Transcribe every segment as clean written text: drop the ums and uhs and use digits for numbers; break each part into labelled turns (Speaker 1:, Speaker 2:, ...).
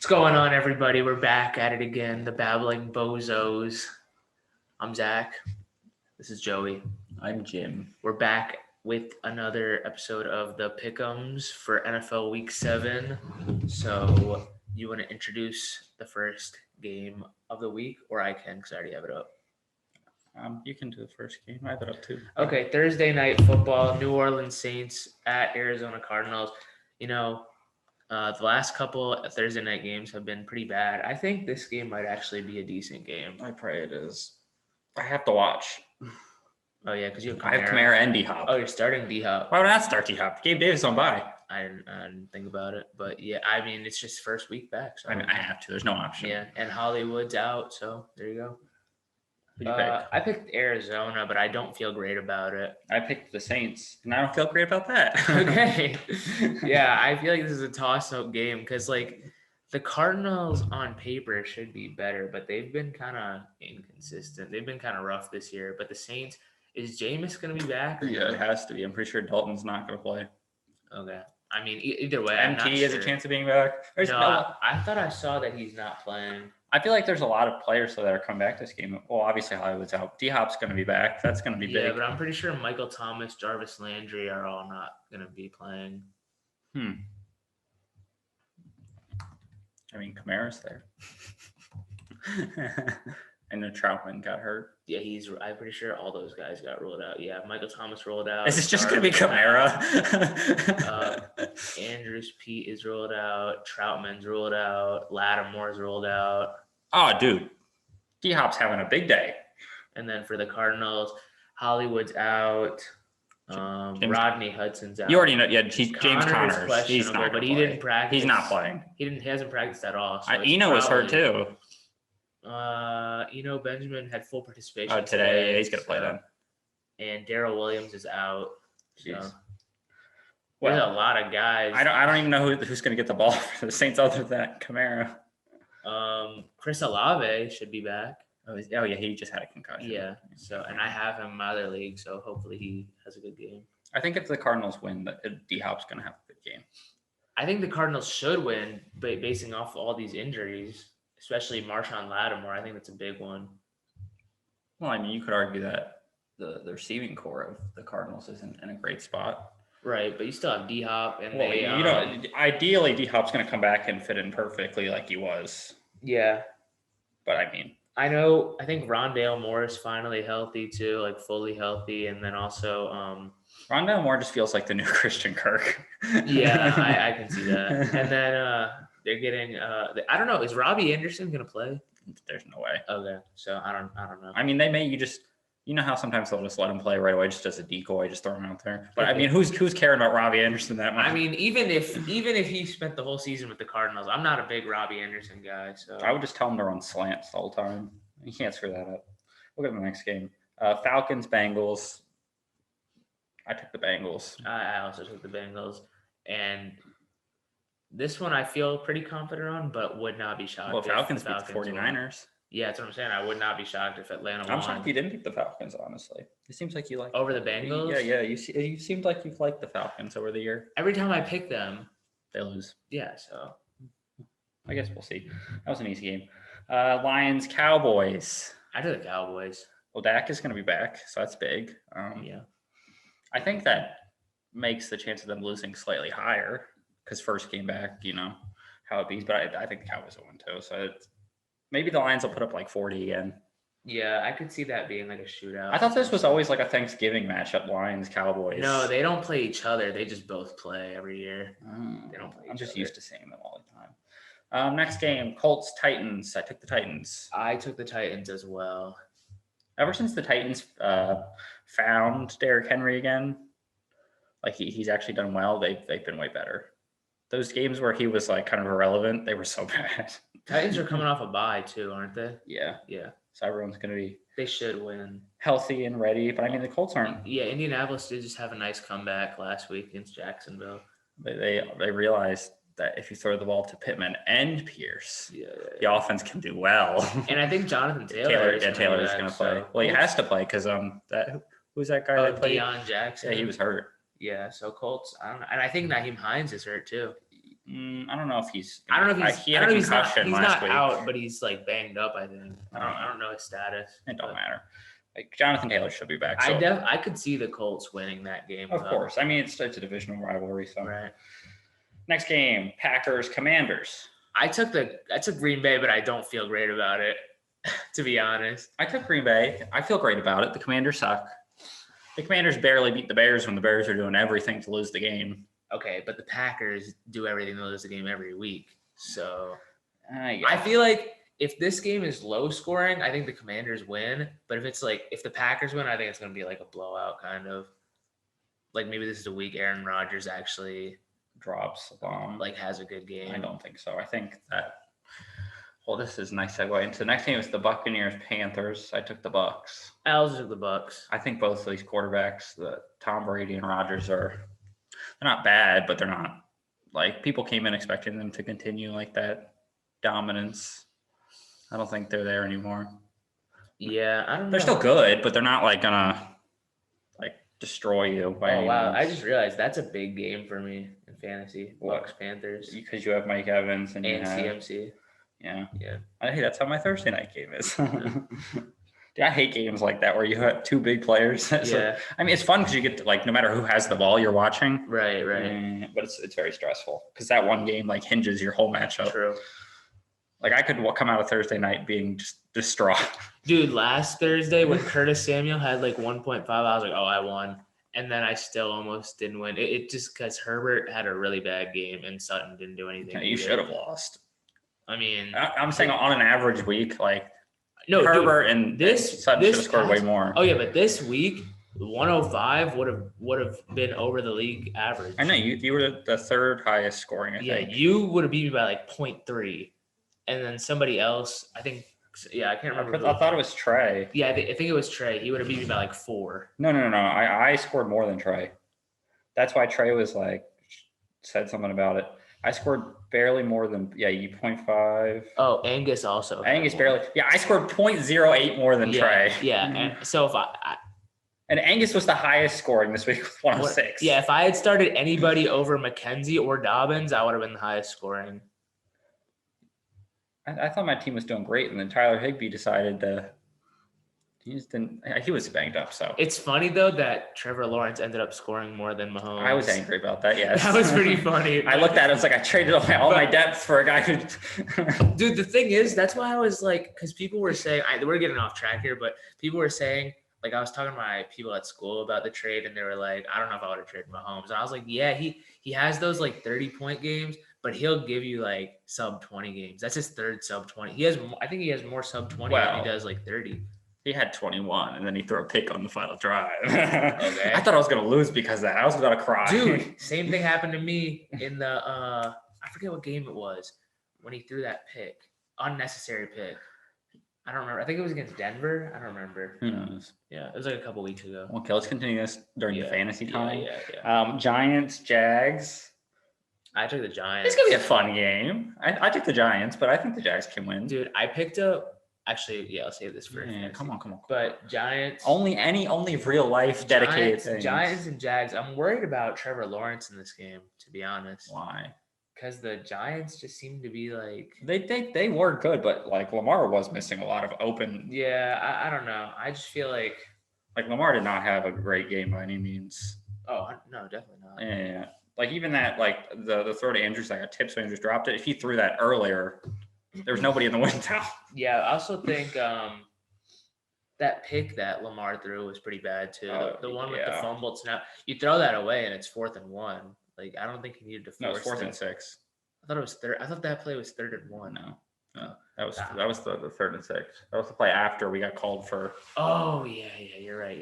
Speaker 1: What's going on, everybody? We're back at it again, the Babbling Bozos. I'm Zach. This is Joey.
Speaker 2: I'm Jim.
Speaker 1: We're back with another episode of the Pick'ems for NFL Week 7. So, you want to introduce the first game of the week, or I can, because I already have it up.
Speaker 2: You can do the first game. I have it up too.
Speaker 1: Okay, Thursday night football, New Orleans Saints at Arizona Cardinals. The last couple Thursday night games have been pretty bad. I think this game might actually be a decent game.
Speaker 2: I pray it is. I have to watch.
Speaker 1: Oh, yeah, because you have Kamara.
Speaker 2: I have Kamara and D-Hop.
Speaker 1: Oh, you're starting D-Hop.
Speaker 2: Why would I start D-Hop? Gabe Davis on bye.
Speaker 1: I didn't think about it. But, yeah, I mean, it's just first week back. So
Speaker 2: I have to. There's no option.
Speaker 1: Yeah, and Hollywood's out, so there you go.
Speaker 2: Who do you pick?
Speaker 1: I picked Arizona, but I don't feel great about it.
Speaker 2: I picked the Saints, and I don't feel great about that.
Speaker 1: Okay. Yeah, I feel like this is a toss-up game because, the Cardinals on paper should be better, but they've been kind of inconsistent. They've been kind of rough this year. But the Saints, is Jameis going to be back?
Speaker 2: Yeah, it has to be. I'm pretty sure Dalton's not going to play.
Speaker 1: Okay. I mean, either way,
Speaker 2: MT has a chance of being back.
Speaker 1: I thought I saw that he's not playing.
Speaker 2: I feel like there's a lot of players that are coming back this game. Well, obviously Hollywood's out. D-Hop's going to be back. That's going to be big.
Speaker 1: Yeah, but I'm pretty sure Michael Thomas, Jarvis Landry are all not going to be playing.
Speaker 2: I mean, Kamara's there. And then Troutman got hurt.
Speaker 1: Yeah, I'm pretty sure all those guys got ruled out. Yeah, Michael Thomas rolled out.
Speaker 2: Is this just going to be Kamara?
Speaker 1: Andrews Pete is ruled out. Troutman's ruled out. Lattimore's ruled out.
Speaker 2: Oh, dude. D-Hop's having a big day.
Speaker 1: And then for the Cardinals, Hollywood's out. Rodney Hudson's out.
Speaker 2: You already know. Yeah, James Connors. He's not
Speaker 1: but he didn't practice.
Speaker 2: He's not playing.
Speaker 1: He hasn't practiced at all. So
Speaker 2: Eno was hurt too.
Speaker 1: Benjamin had full participation
Speaker 2: today. Yeah, he's gonna play then.
Speaker 1: And Darrell Williams is out.
Speaker 2: Jeez.
Speaker 1: So there's a lot of guys.
Speaker 2: I don't even know who's gonna get the ball for the Saints other than Kamara.
Speaker 1: Chris Olave should be back.
Speaker 2: Oh yeah, he just had a concussion.
Speaker 1: Yeah. So, and I have him in my other league, so hopefully he has a good game.
Speaker 2: I think if the Cardinals win, D-Hop's gonna have a good game.
Speaker 1: I think the Cardinals should win, but basing off all these injuries, especially Marshawn Lattimore, I think that's a big one.
Speaker 2: Well, I mean, you could argue that the receiving core of the Cardinals isn't in a great spot.
Speaker 1: Right, but you still have D-Hop, and
Speaker 2: ideally D-Hop's going to come back and fit in perfectly like he was.
Speaker 1: Yeah,
Speaker 2: but I mean,
Speaker 1: I think Rondale Moore is finally healthy too, like fully healthy, and then also
Speaker 2: Rondale Moore just feels like the new Christian Kirk.
Speaker 1: Yeah, I can see that, and then they're getting I don't know, is Robbie Anderson going to play?
Speaker 2: There's no way.
Speaker 1: Okay, so I don't know.
Speaker 2: I mean, they may you know how sometimes they'll just let him play right away just as a decoy, just throw him out there. But I mean, who's caring about Robbie Anderson that much?
Speaker 1: I mean, even if he spent the whole season with the Cardinals, I'm not a big Robbie Anderson guy. So
Speaker 2: I would just tell him to run slants the whole time. You can't screw that up. We'll get to the next game. Falcons, Bengals. I took the Bengals.
Speaker 1: I also took the Bengals, and this one I feel pretty confident on, but would not be shocked.
Speaker 2: Well, Falcons beat the 49ers.
Speaker 1: Won. Yeah, that's what I'm saying. I would not be shocked if Atlanta won.
Speaker 2: I'm shocked you didn't pick the Falcons, honestly. It seems like you like
Speaker 1: over the Bengals.
Speaker 2: Yeah. You seemed like you've liked the Falcons over the year.
Speaker 1: Every time I pick them,
Speaker 2: they lose.
Speaker 1: Yeah, so
Speaker 2: I guess we'll see. That was an easy game. Lions, Cowboys.
Speaker 1: I took the Cowboys.
Speaker 2: Well, Dak is going to be back, so that's big.
Speaker 1: Yeah.
Speaker 2: I think that makes the chance of them losing slightly higher because first game back, you know, how it be. But I think the Cowboys will win too. So maybe the Lions will put up like 40 again.
Speaker 1: Yeah, I could see that being like a shootout.
Speaker 2: I thought this was always like a Thanksgiving matchup, Lions, Cowboys.
Speaker 1: No, they don't play each other. They just both play every year. They don't play
Speaker 2: I'm just used to seeing them all the time. Next game, Colts, Titans. I took the Titans.
Speaker 1: I took the Titans as well.
Speaker 2: Ever since the Titans found Derrick Henry again, like he's actually done well, they've been way better. Those games where he was like kind of irrelevant, they were so bad.
Speaker 1: Titans are coming off a bye too, aren't they?
Speaker 2: Yeah. So everyone's going to be.
Speaker 1: They should win.
Speaker 2: Healthy and ready, but I mean the Colts aren't.
Speaker 1: Yeah, Indianapolis did just have a nice comeback last week against Jacksonville.
Speaker 2: They realized that if you throw the ball to Pittman and Pierce, the offense can do well.
Speaker 1: And I think Jonathan Taylor is
Speaker 2: going to play. Well, he has to play because who's that guy that played?
Speaker 1: Deion Jackson.
Speaker 2: Yeah, he was hurt.
Speaker 1: Yeah, so Colts, I don't know. And I think Nyheim Hines is hurt too.
Speaker 2: I don't know if he's.
Speaker 1: I don't know if he's.
Speaker 2: He
Speaker 1: I
Speaker 2: had
Speaker 1: don't
Speaker 2: a
Speaker 1: know if he's not.
Speaker 2: concussion
Speaker 1: He's
Speaker 2: last
Speaker 1: not
Speaker 2: week.
Speaker 1: out, but he's like banged up. I think. I don't know his status.
Speaker 2: It don't
Speaker 1: but
Speaker 2: matter. Like Jonathan Taylor should be back. So
Speaker 1: I could see the Colts winning that game.
Speaker 2: of course. I mean, it's a divisional rivalry. So
Speaker 1: Right.
Speaker 2: next game, Packers Commanders.
Speaker 1: I took Green Bay, but I don't feel great about it, to be honest.
Speaker 2: I took Green Bay. I feel great about it. The Commanders suck. The Commanders barely beat the Bears when the Bears are doing everything to lose the game.
Speaker 1: Okay, but the Packers do everything to lose the game every week. So
Speaker 2: Yeah.
Speaker 1: I feel like if this game is low scoring, I think the Commanders win. But if the Packers win, I think it's going to be like a blowout kind of. Like maybe this is a week Aaron Rodgers actually
Speaker 2: drops a bomb.
Speaker 1: like has a good game.
Speaker 2: I don't think so. I think that. Well, this is a nice segue into the next game. Is the Buccaneers Panthers. I took the Bucks.
Speaker 1: I also took the Bucks.
Speaker 2: I think both of these quarterbacks, the Tom Brady and Rodgers, they're not bad, but they're not like people came in expecting them to continue like that dominance. I don't think they're there anymore.
Speaker 1: Yeah, I don't know.
Speaker 2: They're still good, but they're not like gonna like destroy you by any
Speaker 1: wow.
Speaker 2: means.
Speaker 1: I just realized that's a big game for me in fantasy.
Speaker 2: What?
Speaker 1: Bucks Panthers
Speaker 2: Because you have Mike Evans and you have
Speaker 1: CMC.
Speaker 2: Yeah.
Speaker 1: Yeah.
Speaker 2: Hey, that's how my Thursday night game is. Dude, I hate games like that where you have two big players. So,
Speaker 1: Yeah.
Speaker 2: I mean, it's fun because you get to, like, no matter who has the ball you're watching.
Speaker 1: Right.
Speaker 2: But it's very stressful because that one game like hinges your whole matchup.
Speaker 1: True.
Speaker 2: Like I could come out of Thursday night being just distraught.
Speaker 1: Dude, last Thursday when Curtis Samuel had like 1.5, I was like, oh, I won. And then I still almost didn't win. It just because Herbert had a really bad game and Sutton didn't do anything.
Speaker 2: You should have lost.
Speaker 1: I mean,
Speaker 2: I'm saying on an average week, like
Speaker 1: no,
Speaker 2: Herbert
Speaker 1: dude,
Speaker 2: and Sutton should have scored way more.
Speaker 1: Oh yeah, but this week 105 would have been over the league average.
Speaker 2: I know you were the third highest scoring. I think.
Speaker 1: You would have beat me by like 0.3, and then somebody else, I think. Yeah, I can't remember.
Speaker 2: I thought it was Trey.
Speaker 1: Yeah, I think it was Trey. He would have beat me by like 4.
Speaker 2: No. I scored more than Trey. That's why Trey was like said something about it. I scored barely more than you 0.5.
Speaker 1: Oh, Angus also.
Speaker 2: Angus barely. Yeah, I scored 0.08 more than Trey.
Speaker 1: Yeah, and so if
Speaker 2: and Angus was the highest scoring this week with 106.
Speaker 1: Yeah, if I had started anybody over McKenzie or Dobbins, I would have been the highest scoring.
Speaker 2: I thought my team was doing great, and then Tyler Higbee decided to. He just didn't. He was banged up, so
Speaker 1: it's funny though that Trevor Lawrence ended up scoring more than Mahomes.
Speaker 2: I was angry about that. Yes,
Speaker 1: that was pretty funny.
Speaker 2: I looked at it. I was like, I traded all my depth for a guy who.
Speaker 1: Dude, the thing is, that's why I was like, because people were saying, we're getting off track here, but people were saying, like, I was talking to my people at school about the trade, and they were like, I don't know if I would have traded Mahomes. And I was like, yeah, he has those like 30-point games, but he'll give you like sub 20 games. That's his third sub 20. I think he has more sub 20 than he does like 30.
Speaker 2: He had 21, and then he threw a pick on the final drive.
Speaker 1: Okay.
Speaker 2: I thought I was going to lose because of that. I was about to cry.
Speaker 1: Dude, same thing happened to me in the, I forget what game it was, when he threw that pick. Unnecessary pick. I don't remember. I think it was against Denver. I don't remember.
Speaker 2: Who knows?
Speaker 1: Yeah, it was like a couple weeks ago.
Speaker 2: Okay, let's continue this during the fantasy time.
Speaker 1: Yeah.
Speaker 2: Giants, Jags.
Speaker 1: I took the Giants.
Speaker 2: It's going to be a fun game. I took the Giants, but I think the Jags can win.
Speaker 1: Dude, I picked up. Actually, I'll save this for.
Speaker 2: Yeah, come on.
Speaker 1: But Giants.
Speaker 2: Only real life dedicated things.
Speaker 1: Giants and Jags. I'm worried about Trevor Lawrence in this game, to be honest.
Speaker 2: Why?
Speaker 1: Because the Giants just seem to be like.
Speaker 2: They were good, but like Lamar was missing a lot of open.
Speaker 1: Yeah, I don't know. I just feel like
Speaker 2: Lamar did not have a great game by any means.
Speaker 1: Oh no, definitely not.
Speaker 2: Yeah. Like even that, like the throw to Andrews, like a tip, so Andrews dropped it. If he threw that earlier, there was nobody in the win now.
Speaker 1: Yeah, I also think that pick that Lamar threw was pretty bad too. The one with the fumbled snap. You throw that away and it's 4th and 1. Like I don't think he needed to force.
Speaker 2: No, it's 4th and 6.
Speaker 1: I thought it was third. I thought that play was 3rd and 1.
Speaker 2: No, that was the 3rd and 6. That was the play after we got called for.
Speaker 1: Oh yeah, you're right.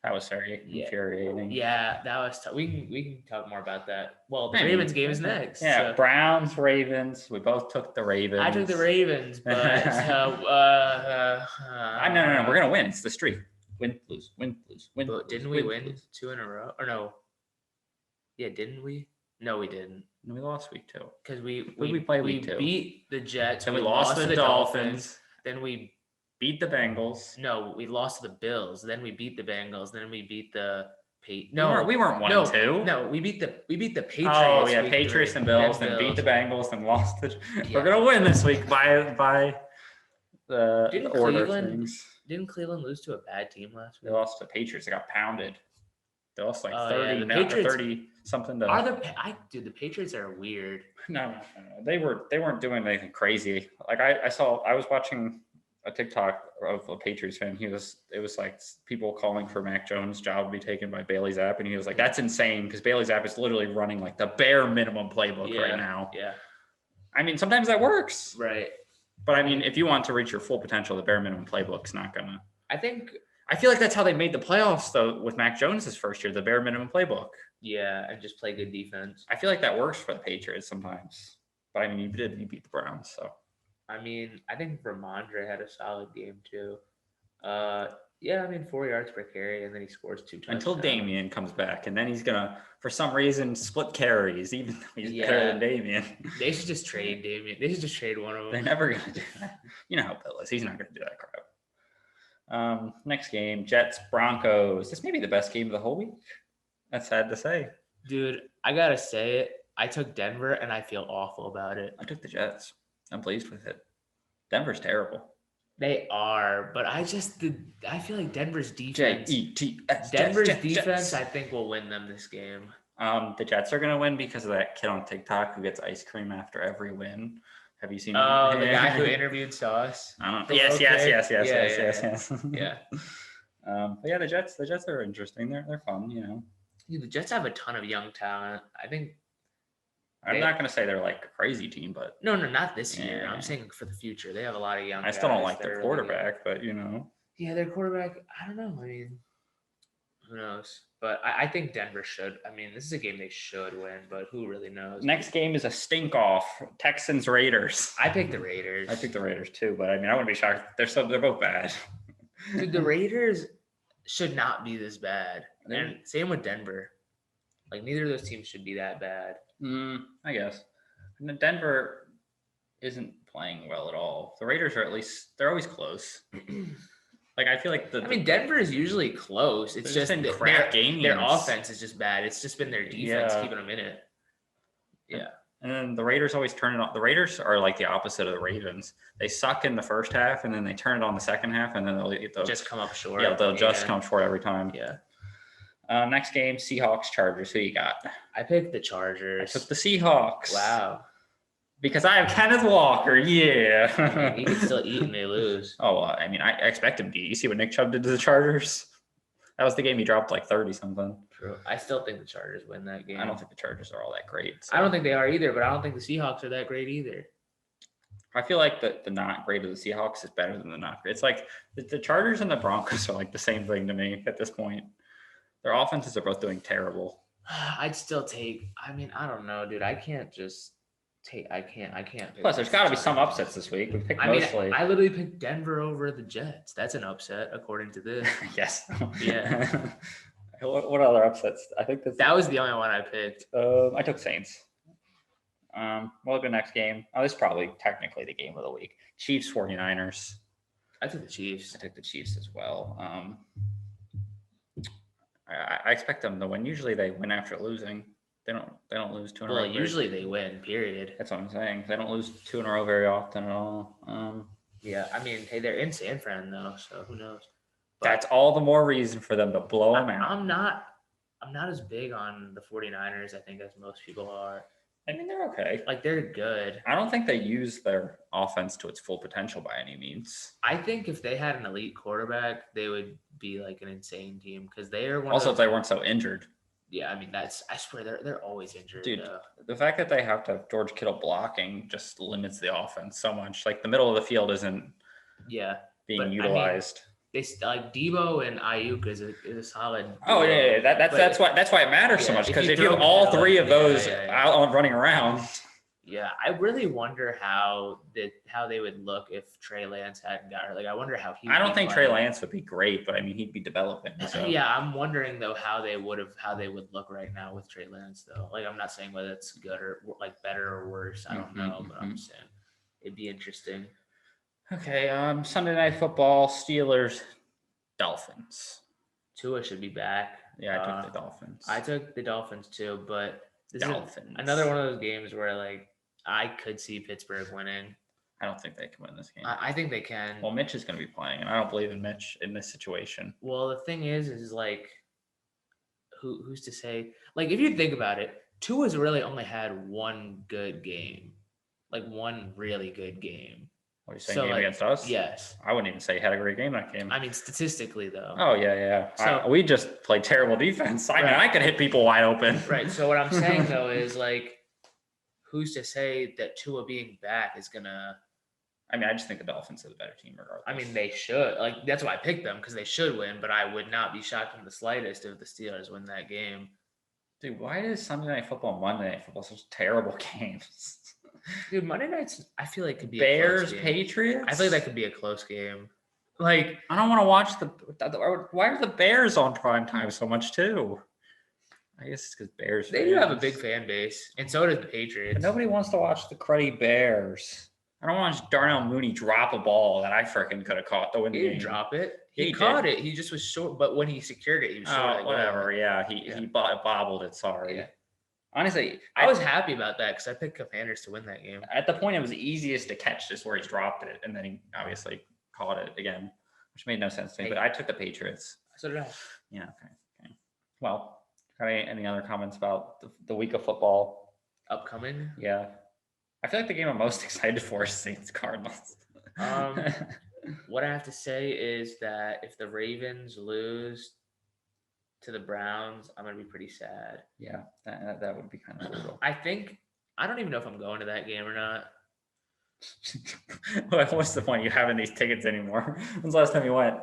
Speaker 2: That was very infuriating.
Speaker 1: Yeah, that was tough. We can talk more about that. Well, the Ravens game is next.
Speaker 2: Yeah, so. Browns, Ravens. We both took the Ravens.
Speaker 1: I took the Ravens, but
Speaker 2: no. We're gonna win. It's the streak. Win, lose.
Speaker 1: But didn't we win 2 in a row? Or no? Yeah, didn't we? No, we didn't.
Speaker 2: We lost week 2
Speaker 1: because we
Speaker 2: played week 2.
Speaker 1: Beat the Jets.
Speaker 2: Then we lost to the Dolphins.
Speaker 1: Then we
Speaker 2: beat the Bengals.
Speaker 1: No, we lost to the Bills. Then we beat the Bengals. Then we beat the No,
Speaker 2: we weren't 1
Speaker 1: no,
Speaker 2: and 2.
Speaker 1: no. We beat the Patriots.
Speaker 2: Oh yeah,
Speaker 1: week
Speaker 2: Patriots
Speaker 1: 3,
Speaker 2: and Bills, then beat the Bengals, then lost.
Speaker 1: Yeah.
Speaker 2: We're gonna win this week by the
Speaker 1: Didn't
Speaker 2: order of
Speaker 1: Cleveland-
Speaker 2: things.
Speaker 1: Didn't Cleveland lose to a bad team last
Speaker 2: They
Speaker 1: week?
Speaker 2: lost to the Patriots. They got pounded. They lost like
Speaker 1: Oh,
Speaker 2: 30
Speaker 1: yeah, the
Speaker 2: now,
Speaker 1: Patriots
Speaker 2: 30 something to.
Speaker 1: Dude, the Patriots are weird.
Speaker 2: No. They weren't doing anything crazy. Like I was watching a TikTok of a Patriots fan. It was like people calling for Mac Jones' job to be taken by Bailey Zapp, and he was like, "That's insane," because Bailey Zapp is literally running like the bare minimum playbook right now.
Speaker 1: Yeah.
Speaker 2: I mean, sometimes that works,
Speaker 1: Right.
Speaker 2: but I mean, if you want to reach your full potential, the bare minimum playbook's not gonna.
Speaker 1: I
Speaker 2: feel like that's how they made the playoffs though with Mac Jones his first year, the bare minimum playbook.
Speaker 1: Yeah, and just play good defense.
Speaker 2: I feel like that works for the Patriots sometimes, but I mean, you beat the Browns, so.
Speaker 1: I mean, I think Ramondre had a solid game too. Yeah, I mean 4 yards per carry, and then he scores 2 touchdowns.
Speaker 2: Until Damian comes back, and then he's gonna, for some reason, split carries, even though he's better than Damian.
Speaker 1: They should just trade Damian. They should just trade one of them.
Speaker 2: They're never gonna do that. You know how Bill is. He's not gonna do that crap. Next game, Jets Broncos. This may be the best game of the whole week. That's sad to say.
Speaker 1: Dude, I gotta say it. I took Denver, and I feel awful about it.
Speaker 2: I took the Jets. I'm pleased with it. Denver's terrible.
Speaker 1: They are, but I feel like Denver's defense.
Speaker 2: Jets.
Speaker 1: Denver's
Speaker 2: Jets,
Speaker 1: defense,
Speaker 2: Jets.
Speaker 1: I think, will win them this game.
Speaker 2: The Jets are gonna win because of that kid on TikTok who gets ice cream after every win. Have you seen?
Speaker 1: Oh, the guy who interviewed Sauce.
Speaker 2: I don't know.
Speaker 1: From
Speaker 2: Yes.
Speaker 1: Yeah.
Speaker 2: But yeah, the Jets are interesting. They're fun, you know.
Speaker 1: Dude, the Jets have a ton of young talent. I think.
Speaker 2: I'm not gonna say they're like a crazy team, but
Speaker 1: No, not this year.
Speaker 2: Yeah.
Speaker 1: I'm saying for the future. They have a lot of young.
Speaker 2: I still don't
Speaker 1: guys
Speaker 2: like
Speaker 1: that
Speaker 2: their
Speaker 1: are really good.
Speaker 2: quarterback. But you know,
Speaker 1: Yeah, their quarterback. I don't know. I mean, who knows? But I think Denver should. I mean, this is a game they should win, but who really knows?
Speaker 2: next game is a stink off. Texans Raiders.
Speaker 1: I picked the Raiders.
Speaker 2: I picked the Raiders too, but I mean, I wouldn't be shocked. They're both bad.
Speaker 1: Dude, the Raiders should not be this bad, and same with Denver. Like neither of those teams should be that bad.
Speaker 2: I guess. And Denver isn't playing well at all. The Raiders are they're always close. Like I feel like
Speaker 1: Denver is usually close. It's just
Speaker 2: been crap games.
Speaker 1: Their offense is just bad. It's just been their defense
Speaker 2: Yeah.
Speaker 1: keeping them in it. Yeah.
Speaker 2: And then the Raiders always turn it on. The Raiders are like the opposite of the Ravens. They suck in the first half, and then they turn it on the second half, and then they'll
Speaker 1: Just come up short.
Speaker 2: Yeah, they'll just come short every time.
Speaker 1: Yeah.
Speaker 2: Next game, Seahawks Chargers. Who you got?
Speaker 1: I picked the
Speaker 2: I
Speaker 1: Chargers.
Speaker 2: took the Seahawks.
Speaker 1: Wow.
Speaker 2: Because I have Kenneth Walker. Yeah.
Speaker 1: I mean, he can still eat and they lose.
Speaker 2: Oh, I mean, I expect him to. You see what Nick Chubb did to the Chargers? That was the game he dropped like 30 something.
Speaker 1: True. I still think the Chargers win that game.
Speaker 2: I don't think the Chargers are all that great. So.
Speaker 1: I don't think they are either, but I don't think the Seahawks are that great either.
Speaker 2: I feel like the not great of the Seahawks is better than the not great. It's like the Chargers and the Broncos are like the same thing to me at this point. Their offenses are both doing terrible.
Speaker 1: I'd still take. I mean, I don't know, dude. I can't just take. I can't. Pick
Speaker 2: Plus, there's got to be some
Speaker 1: Chargers.
Speaker 2: upsets this week. We picked
Speaker 1: I mean,
Speaker 2: mostly.
Speaker 1: I literally picked Denver over the Jets. That's an upset according to this.
Speaker 2: Yes.
Speaker 1: Yeah.
Speaker 2: What other upsets? I think
Speaker 1: That was the only one I picked.
Speaker 2: I took Saints. We'll go next game. Oh, this is probably technically the game of the week. Chiefs 49ers.
Speaker 1: I took the Chiefs.
Speaker 2: I took the Chiefs as well. I expect them to win. Usually they win after losing. They don't lose 2 in a row.
Speaker 1: Well, usually they win. Period.
Speaker 2: That's what I'm saying. They don't lose 2 in a row very often at all.
Speaker 1: Yeah, I mean, hey, they're in San Fran though, so who knows? But
Speaker 2: that's all the more reason for them to blow them out.
Speaker 1: I'm not as big on the 49ers, I think, as most people are.
Speaker 2: I mean, they're okay.
Speaker 1: Like, they're good.
Speaker 2: I don't think they use their offense to its full potential by any means.
Speaker 1: I think if they had an elite quarterback, they would be like an insane team because they are one.
Speaker 2: Also,
Speaker 1: of
Speaker 2: if
Speaker 1: those,
Speaker 2: they weren't so injured.
Speaker 1: Yeah, I mean, I swear they're always injured.
Speaker 2: Dude,
Speaker 1: though.
Speaker 2: the fact that they have to have George Kittle blocking just limits the offense so much. Like the middle of the field isn't
Speaker 1: Yeah,
Speaker 2: being
Speaker 1: but, I mean,
Speaker 2: utilized.
Speaker 1: they like Debo and Ayuk is a solid.
Speaker 2: Oh
Speaker 1: duo.
Speaker 2: yeah. That's why it matters so
Speaker 1: Yeah,
Speaker 2: much
Speaker 1: if
Speaker 2: because
Speaker 1: you
Speaker 2: if you have
Speaker 1: throw
Speaker 2: all
Speaker 1: Kittle,
Speaker 2: 3 of those
Speaker 1: yeah.
Speaker 2: out running around.
Speaker 1: Yeah, I really wonder how they would look if Trey Lance hadn't got hurt. Like, I wonder how he.
Speaker 2: I don't
Speaker 1: would
Speaker 2: think
Speaker 1: play.
Speaker 2: Trey Lance would be great, but I mean he'd be developing. So.
Speaker 1: Yeah, I'm wondering though how they would look right now with Trey Lance though. Like, I'm not saying whether it's good or like better or worse. I don't know, but I'm saying it'd be interesting.
Speaker 2: Okay, Sunday Night Football, Steelers, Dolphins.
Speaker 1: Tua should be back.
Speaker 2: Yeah, I took the Dolphins.
Speaker 1: I took the Dolphins too, but this
Speaker 2: Dolphins.
Speaker 1: is another one of those games where like I could see Pittsburgh winning.
Speaker 2: I don't think they can win this game.
Speaker 1: I think they can.
Speaker 2: Well, Mitch is going to be playing, and I don't believe in Mitch in this situation.
Speaker 1: Well, the thing is like, who's to say? Like, if you think about it, Tua's really only had one good game, like one really good game.
Speaker 2: What are you saying?
Speaker 1: So,
Speaker 2: Game
Speaker 1: like,
Speaker 2: against us?
Speaker 1: Yes.
Speaker 2: I wouldn't even say he had a great game that game.
Speaker 1: I mean, statistically, though.
Speaker 2: Oh yeah.
Speaker 1: So-
Speaker 2: We just played terrible defense. I mean,
Speaker 1: Right.
Speaker 2: I could hit people wide open.
Speaker 1: Right. So what I'm saying though is like, who's to say that Tua being back is gonna?
Speaker 2: I mean, I just think the Dolphins are the better team regardless.
Speaker 1: I mean, they should. Like, that's why I picked them because they should win. But I would not be shocked in the slightest if the Steelers win that game.
Speaker 2: dude, why is Sunday Night Football and Monday Night Football such terrible games?
Speaker 1: Dude, Monday nights I feel like could be a
Speaker 2: Bears,
Speaker 1: close game.
Speaker 2: Patriots.
Speaker 1: I feel like that could be a close game. Like,
Speaker 2: I don't want to watch why are the Bears on prime time so much too? I guess it's because Bears.
Speaker 1: they do have a
Speaker 2: fans.
Speaker 1: big fan base, and so does the Patriots.
Speaker 2: But nobody wants to watch the cruddy Bears. I don't want to watch Darnell Mooney drop a ball that I freaking could have caught to win
Speaker 1: He
Speaker 2: the
Speaker 1: didn't
Speaker 2: game.
Speaker 1: drop it. He,
Speaker 2: He
Speaker 1: caught
Speaker 2: did.
Speaker 1: it. He just was short. But when he secured it, he was short. of
Speaker 2: Oh,
Speaker 1: the
Speaker 2: whatever.
Speaker 1: goal.
Speaker 2: Yeah,
Speaker 1: Yeah.
Speaker 2: he bobbled it. Sorry.
Speaker 1: Yeah.
Speaker 2: Honestly,
Speaker 1: I was happy about that because I picked Commanders to win that game.
Speaker 2: at the point it was easiest to catch just where he dropped it, and then he obviously caught it again, which made no sense to me.
Speaker 1: Hey.
Speaker 2: But I took the Patriots.
Speaker 1: So did I.
Speaker 2: Yeah. Okay. Well, got any other comments about the week of football?
Speaker 1: Upcoming.
Speaker 2: Yeah. I feel like the game I'm most excited for is Saints Cardinals.
Speaker 1: What I have to say is that if the Ravens lose to the Browns, I'm gonna be pretty sad.
Speaker 2: yeah, that would be kind of brutal.
Speaker 1: I don't even know if I'm going to that game or not.
Speaker 2: What's the point? You having these tickets anymore? When's the last time you went?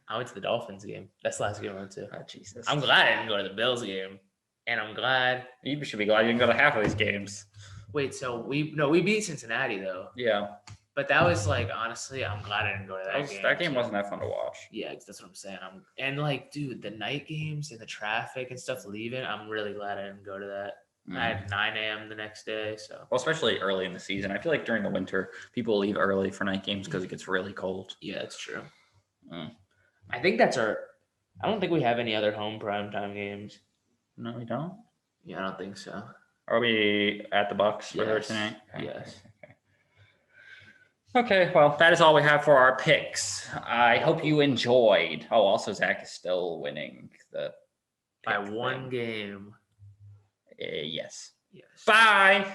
Speaker 1: I went to the Dolphins game. That's the last game I went to.
Speaker 2: Oh, Jesus.
Speaker 1: I'm glad I didn't go to the Bills game, and I'm glad.
Speaker 2: You should be glad you didn't go to half of these games.
Speaker 1: Wait, so we beat Cincinnati though,
Speaker 2: Yeah.
Speaker 1: but that was like honestly, I'm glad I didn't go to that game.
Speaker 2: That game
Speaker 1: so-
Speaker 2: wasn't that fun to watch.
Speaker 1: Yeah, that's what I'm saying. And like, dude, the night games and the traffic and stuff leaving, I'm really glad I didn't go to that. I had 9 a.m. the next day, so
Speaker 2: Well, especially early in the season. I feel like during the winter, people leave early for night games because it gets really cold.
Speaker 1: yeah, it's true.
Speaker 2: Mm.
Speaker 1: I think that's our. I don't think we have any other home primetime games.
Speaker 2: No, we don't.
Speaker 1: Yeah, I don't think so.
Speaker 2: Are we at the Bucks for
Speaker 1: Yes.
Speaker 2: tonight?
Speaker 1: Yes.
Speaker 2: Okay, well, that is all we have for our picks. I hope you enjoyed. Oh, also, Zach is still winning the
Speaker 1: By
Speaker 2: pick
Speaker 1: one
Speaker 2: thing.
Speaker 1: game.
Speaker 2: Yes.
Speaker 1: Yes.
Speaker 2: Bye.